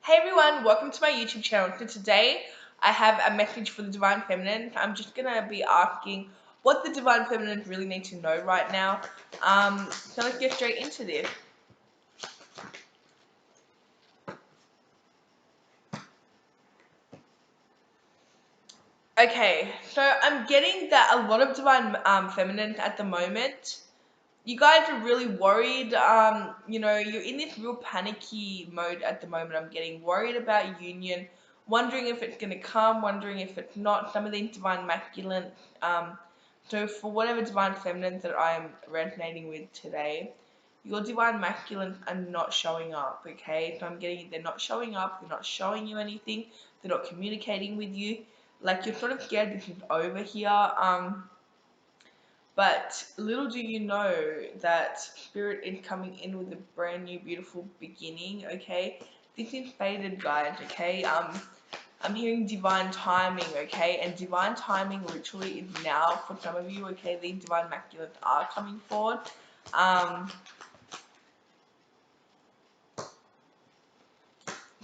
Hey everyone, welcome to my YouTube channel. So today I have a message for the Divine Feminine. I'm just gonna be asking what the Divine Feminine really need to know right now. So let's get straight into this. Okay, so I'm getting that a lot of Divine Feminine at the moment, you guys are really worried. You're in this real panicky mode at the moment. I'm getting worried about union, wondering if it's gonna come, wondering if it's not. Some of these divine masculine. So for whatever divine feminines that I'm resonating with today, your divine masculines are not showing up. Okay, so I'm getting they're not showing up. They're not showing you anything. They're not communicating with you. Like you're sort of scared this is over here. But little do you know that Spirit is coming in with a brand new, beautiful beginning, okay? This is faded, guys, okay? I'm hearing divine timing, okay? And divine timing literally is now for some of you, okay? These divine masculines are coming forward.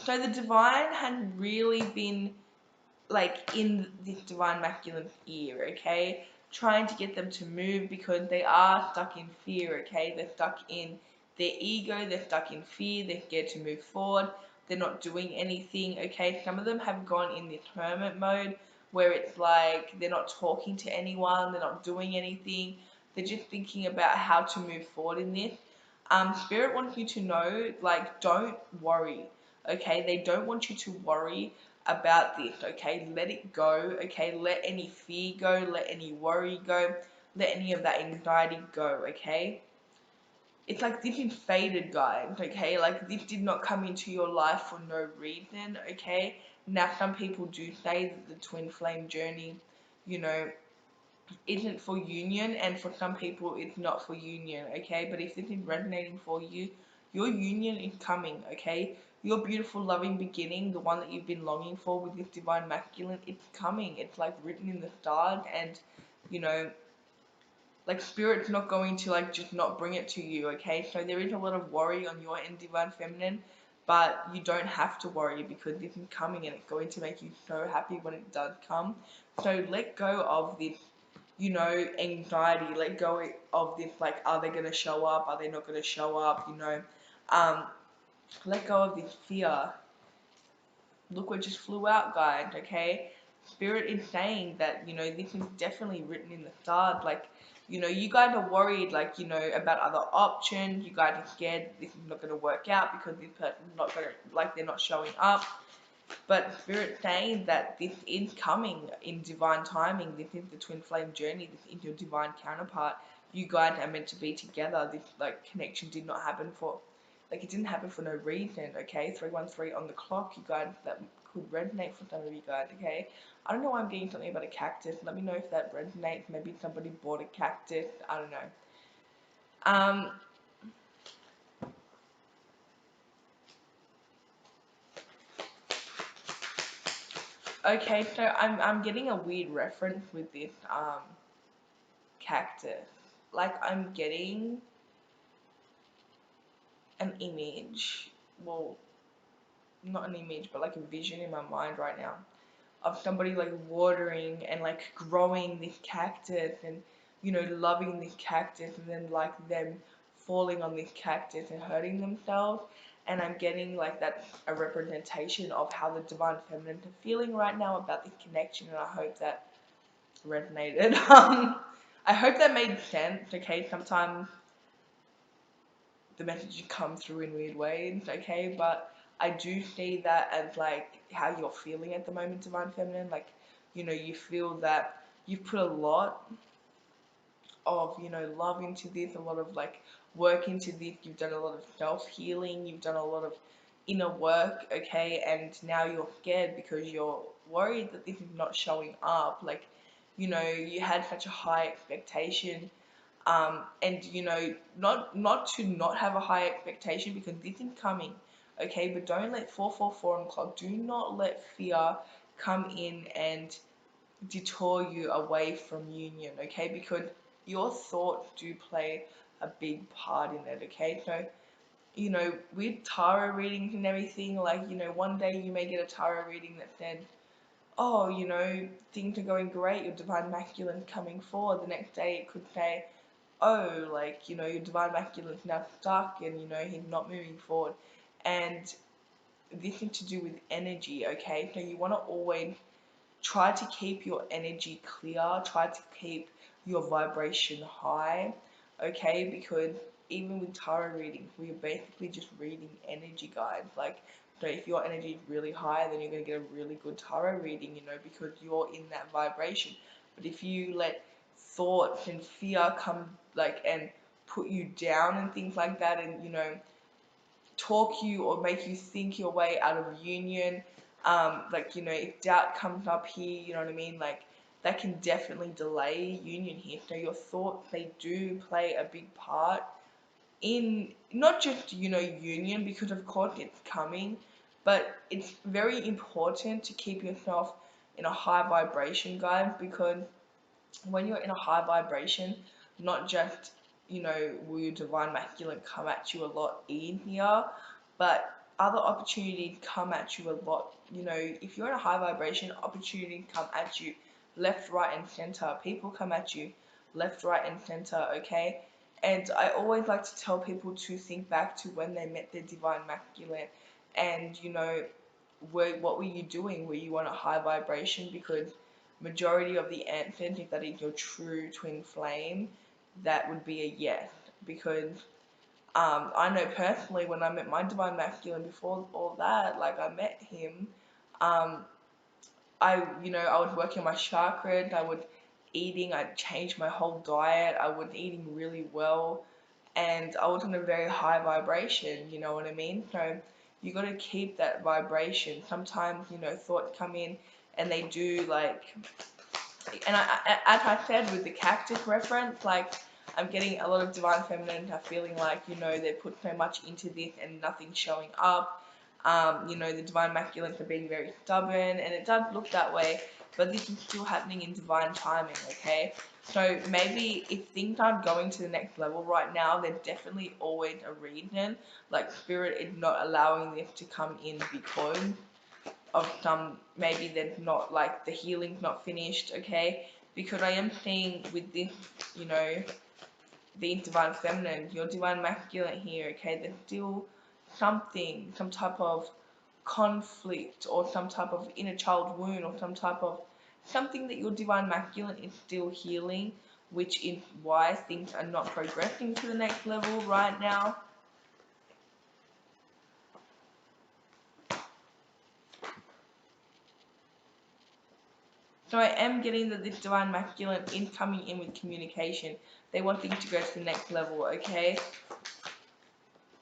So the divine had really been like in this divine masculine ear, okay? Trying to get them to move because they are stuck in fear, okay? They're stuck in their ego, they're stuck in fear, they're scared to move forward, they're not doing anything, okay? Some of them have gone in this hermit mode where it's like they're not talking to anyone, they're not doing anything, they're just thinking about how to move forward in this. Spirit wants you to know, like, don't worry, okay? They don't want you to worry about this, okay? Let it go, okay? Let any fear go, let any worry go, let any of that anxiety go, okay? It's like this is faded, guys, okay? Like this did not come into your life for no reason, okay? Now, some people do say that the twin flame journey, you know, isn't for union, and for some people it's not for union, okay? But if this is resonating for you, your union is coming, okay? Your beautiful loving beginning, the one that you've been longing for with this divine masculine, it's coming. It's like written in the stars, and you know, like spirit's not going to like just not bring it to you, okay? So there is a lot of worry on your end, divine feminine, but you don't have to worry because this is coming and it's going to make you so happy when it does come. So let go of this, anxiety. Let go of this, like, are they gonna show up? Are they not gonna show up? Um, let go of this fear. Look what just flew out, guys, okay? Spirit is saying that, this is definitely written in the stars. Like, you guys are worried, like, about other options. You guys are scared this is not gonna work out because this person's not gonna, like, they're not showing up. But Spirit saying that this is coming in divine timing. This is the twin flame journey. This is your divine counterpart. You guys are meant to be together. This like connection did not happen for, like it didn't happen for no reason. Okay, 313 on the clock. You guys, that could resonate for some of you guys. Okay, I don't know why I'm getting something about a cactus. Let me know if that resonates. Maybe somebody bought a cactus. I don't know. Um, okay, so I'm getting a weird reference with this cactus. Like I'm getting an image, well, not an image, but like a vision in my mind right now of somebody like watering and like growing this cactus and loving this cactus, and then like them falling on this cactus and hurting themselves. And I'm getting like that's a representation of how the divine feminine are feeling right now about this connection, and I hope that resonated. I hope that made sense. Okay, sometimes the messages come through in weird ways, okay? But I do see that as like how you're feeling at the moment, divine feminine. Like, you feel that you've put a lot of, love into this, a lot of like work into this. You've done a lot of self healing, you've done a lot of inner work, okay? And now you're scared because you're worried that this is not showing up. Like, you had such a high expectation, and not to not have a high expectation because this is coming, okay? But don't let 444 on the clock. Do not let fear come in and detour you away from union, okay? Because your thoughts do play a big part in it, okay? So you know, with tarot readings and everything, like, you know, one day you may get a tarot reading that said, oh, you know, things are going great, your divine masculine coming forward. The next day it could say, oh, like, you know, your divine masculine's now stuck and, you know, he's not moving forward. And this is to do with energy, okay? So you want to always try to keep your energy clear, try to keep your vibration high, okay? Because even with tarot readings, we are basically just reading energy guides. Like, so if your energy is really high, then you're going to get a really good tarot reading, you know, because you're in that vibration. But if you let thoughts and fear come, like, and put you down and things like that, and, you know, talk you or make you think your way out of union. Like, you know, if doubt comes up here, you know what I mean? Like, that can definitely delay union here. So your thoughts, they do play a big part in not just, you know, union, because of course it's coming, but it's very important to keep yourself in a high vibration, guys, because when you're in a high vibration, not just, you know, will your divine masculine come at you a lot easier, but other opportunities come at you a lot. You know, if you're in a high vibration, opportunities come at you left, right, and center. People come at you left, right, and center, okay? And I always like to tell people to think back to when they met their divine masculine and, you know, what were you doing? Were you on a high vibration? Because majority of the answers, if that is your true twin flame, that would be a yes. Because I know personally when I met my divine masculine before all that, like I met him, um, you know, I was working my chakras, I'd changed my whole diet, I was eating really well, and I was on a very high vibration, you know what I mean? So you got to keep that vibration. Sometimes, you know, thoughts come in and they do like, and as I said with the cactus reference, like I'm getting a lot of divine feminine are feeling like, you know, they put so much into this and nothing's showing up. You know, the divine masculines are being very stubborn, and it does look that way, but this is still happening in divine timing, okay? So maybe if things aren't going to the next level right now, there's definitely always a reason. Like spirit is not allowing this to come in because of some, maybe they're not, like the healing's not finished, okay? Because I am seeing with this, you know, the divine feminine, your divine masculine here, okay, there's still something, some type of conflict or some type of inner child wound or some type of something that your divine masculine is still healing, which is why things are not progressing to the next level right now. So I am getting that this divine masculine is coming in with communication. They want things to go to the next level, okay?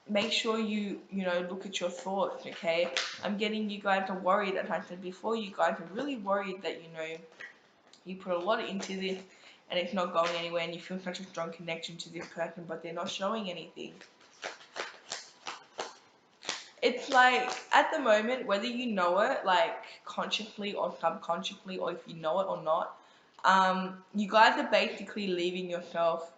Make sure you know, look at your thoughts, okay? I'm getting you guys are worried, as I said before, you guys are really worried that, you know, you put a lot into this and it's not going anywhere and you feel such a strong connection to this person, but they're not showing anything. It's like, at the moment, whether you know it, like, consciously or subconsciously, or if you know it or not, you guys are basically leaving yourself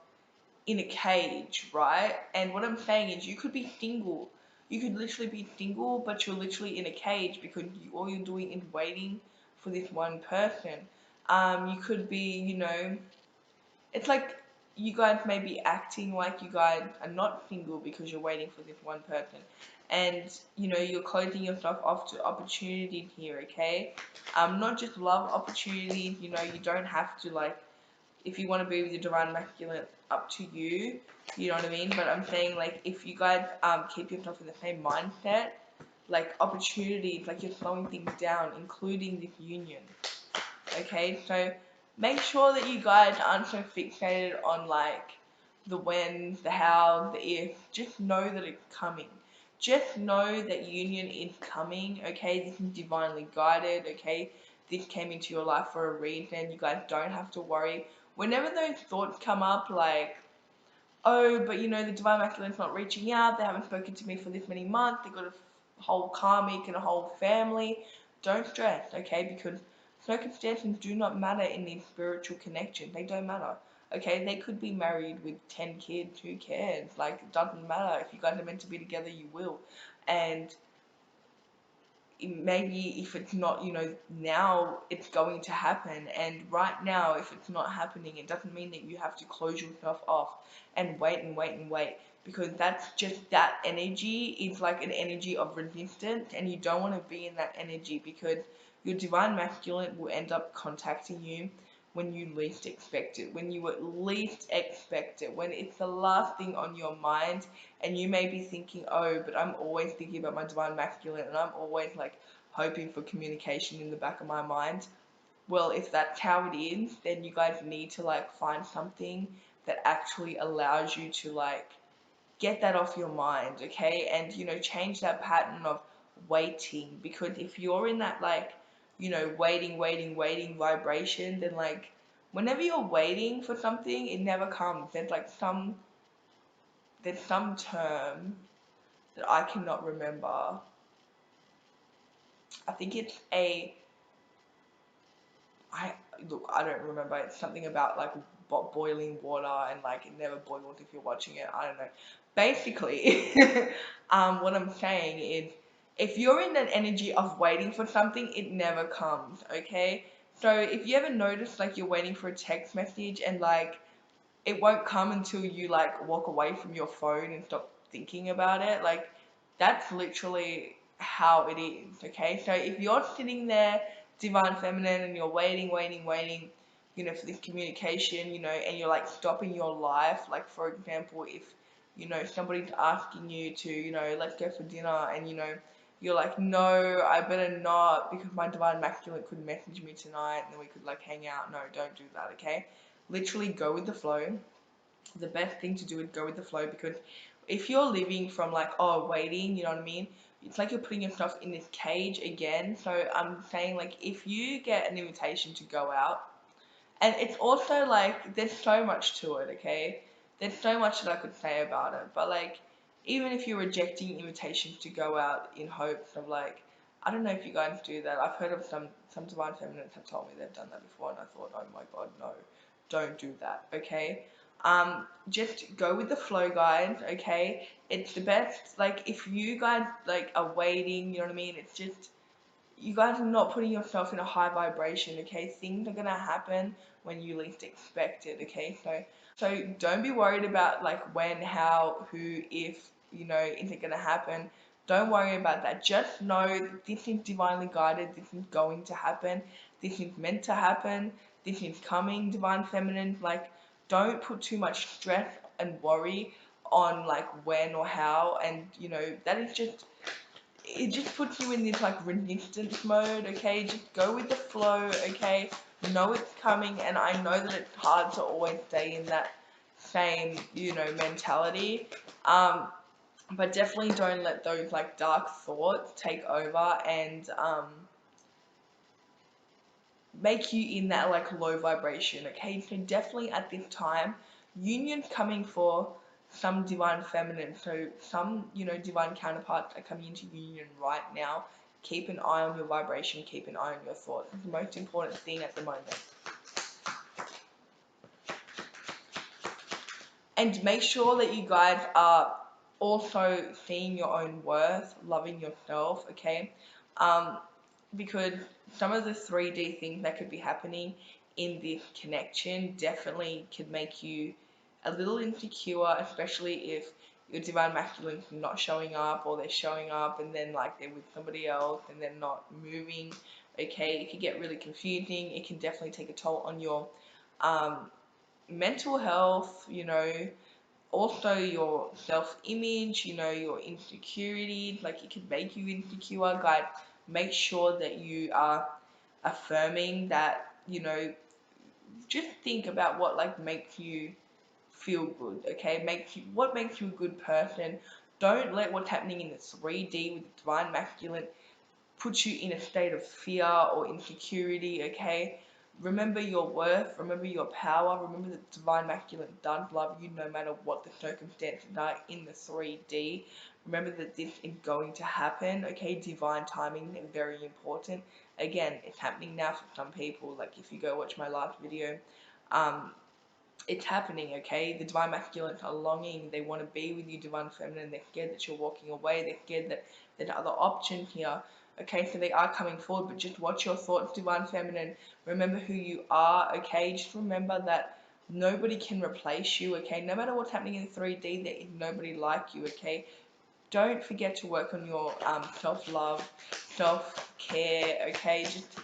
in a cage, right? And what I'm saying is you could be single. You could literally be single, but you're literally in a cage because all you're doing is waiting for this one person. You could be, you know, it's like you guys may be acting like you guys are not single because you're waiting for this one person. And, you know, you're closing yourself off to opportunities here, okay? Not just love opportunities, you know, you don't have to, like, if you want to be with your divine masculine, up to you, you know what I mean? But I'm saying, like, if you guys keep yourself in the same mindset, like, opportunities, like, you're slowing things down, including this union, okay? So make sure that you guys aren't so fixated on, like, the when, the how, the if. Just know that it's coming. Just know that union is coming, okay? This is divinely guided, okay? This came into your life for a reason. You guys don't have to worry. Whenever those thoughts come up, like, oh, but, you know, the divine masculine's not reaching out, they haven't spoken to me for this many months, they've got a whole karmic and a whole family, don't stress, okay? Because circumstances do not matter in these spiritual connections. They don't matter. Okay, they could be married with 10 kids, who cares? Like, it doesn't matter. If you guys are meant to be together, you will. And maybe if it's not, now it's going to happen. And right now, if it's not happening, it doesn't mean that you have to close yourself off and wait and wait and wait. Because that's just, that energy is like an energy of resistance, and you don't want to be in that energy, because your divine masculine will end up contacting you when you least expect it, when you at least expect it, when it's the last thing on your mind. And you may be thinking, oh, but I'm always thinking about my divine masculine, and I'm always like hoping for communication in the back of my mind. Well, if that's how it is, then you guys need to like find something that actually allows you to like get that off your mind, okay? And change that pattern of waiting. Because if you're in that like, waiting vibration, then like whenever you're waiting for something, it never comes. There's some term that I cannot remember. I think it's I don't remember. It's something about like boiling water, and like it never boils if you're watching it. I don't know. Basically, what I'm saying is, if you're in that energy of waiting for something, it never comes. Okay. So if you ever notice like you're waiting for a text message, and like it won't come until you like walk away from your phone and stop thinking about it, like that's literally how it is. Okay, so if you're sitting there, divine feminine, and you're waiting, for this communication, and you're like stopping your life, like for example, if somebody's asking you to, let's go for dinner, and you're like, no, I better not, because my divine masculine could message me tonight and then we could like hang out. No, don't do that. Okay, literally go with the flow. The best thing to do is go with the flow, because if you're living from like, oh, waiting, you know what I mean, it's like you're putting yourself in this cage again. So I'm saying, like, if you get an invitation to go out, and it's also like there's so much to it, okay, there's so much that I could say about it, but like, even if you're rejecting invitations to go out in hopes of like, I don't know if you guys do that. I've heard of some divine feminines have told me they've done that before, and I thought, oh my god, no, don't do that. Okay, just go with the flow, guys. Okay, it's the best. Like, if you guys like are waiting, you know what I mean, it's just, you guys are not putting yourself in a high vibration. Okay, things are gonna happen when you least expect it. Okay, so don't be worried about like when, how, who, if, is it gonna happen. Don't worry about that. Just know that this is divinely guided. This is going to happen. This is meant to happen. This is coming, divine feminine. Like, don't put too much stress and worry on like when or how, and that is just, it just puts you in this like resistance mode. Okay, just go with the flow. Okay, know it's coming, and I know that it's hard to always stay in that same mentality, but definitely don't let those like dark thoughts take over and make you in that like low vibration. Okay, so definitely at this time, union's coming for some divine feminine. So some divine counterparts are coming into union right now. Keep an eye on your vibration, keep an eye on your thoughts. It's the most important thing at the moment. And make sure that you guys are also seeing your own worth, loving yourself. Okay, um because some of the 3D things that could be happening in this connection definitely could make you a little insecure, especially if your divine masculine's not showing up, or they're showing up and then like they're with somebody else and they're not moving. Okay, it can get really confusing. It can definitely take a toll on your mental health, also your self-image, your insecurities. Like, it can make you insecure. Guys, make sure that you are affirming that, just think about what like makes you feel good. Okay, what makes you a good person. Don't let what's happening in the 3D with the divine masculine put you in a state of fear or insecurity. Okay, remember your worth, remember your power, remember that divine masculine does love you no matter what the circumstances are in the 3D. Remember that this is going to happen. Okay, divine timing is very important. Again, it's happening now for some people. Like, if you go watch my last video, um it's happening, okay? The divine masculine are longing, they want to be with you, divine feminine, they're scared that you're walking away, they're scared that there's other option here, okay? So they are coming forward, but just watch your thoughts, divine feminine. Remember who you are, okay? Just remember that nobody can replace you, okay? No matter what's happening in 3D, there is nobody like you, okay? Don't forget to work on your self-love, self-care, okay? Just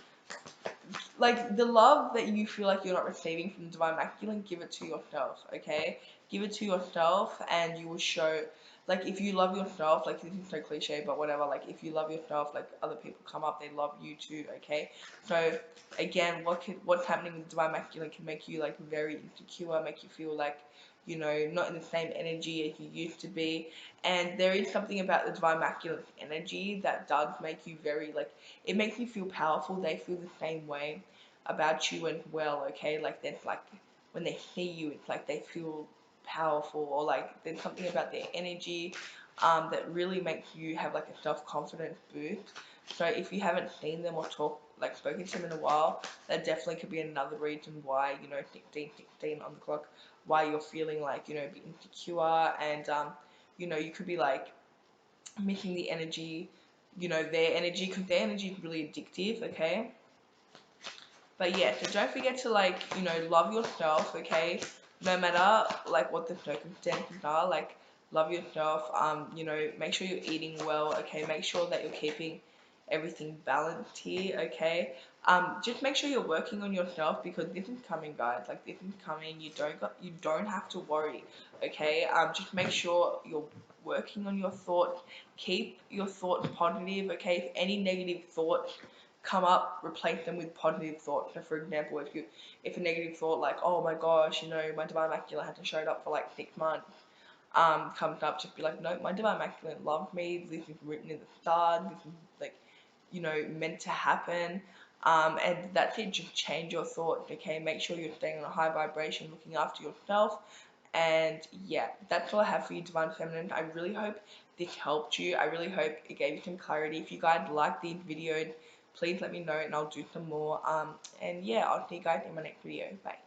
like the love that you feel like you're not receiving from the divine masculine, give it to yourself, okay? Give it to yourself, and you will show. Like if you love yourself, like this is so cliche, but whatever. Like if you love yourself, like other people come up, they love you too, okay? So again, what's happening with divine masculine can make you like very insecure, make you feel like, you know, not in the same energy as you used to be. And there is something about the divine masculine energy that does make you very like, it makes you feel powerful. They feel the same way about you as well, okay? Like that's like when they see you, it's like they feel powerful, or like there's something about their energy that really makes you have like a self-confidence boost. So if you haven't seen them or spoken to them in a while, that definitely could be another reason why, you know, 16 on the clock, why you're feeling like, you know, a bit insecure, and you know, you could be like missing the energy, you know, their energy, because their energy is really addictive, okay? But yeah, so don't forget to like, you know, love yourself, okay? No matter like what the circumstances are, like love yourself. You know, make sure you're eating well, okay? Make sure that you're keeping everything balanced here, okay? Just make sure you're working on yourself, because this is coming, guys. Like this is coming. You don't have to worry, okay? Just make sure you're working on your thoughts. Keep your thoughts positive, okay? If any negative thoughts come up, replace them with positive thoughts. So for example, if a negative thought like, oh my gosh, you know, my divine masculine hasn't showed up for like 6 months, comes up, just be like, no, my divine masculine loves me, this is written in the stars, this is like, you know, meant to happen. And that's it, just change your thoughts, okay? Make sure you're staying on a high vibration, looking after yourself. And yeah, that's all I have for you, divine feminine. I really hope this helped you. I really hope it gave you some clarity. If you guys like these videos, please let me know and I'll do some more. And yeah, I'll see you guys in my next video. Bye.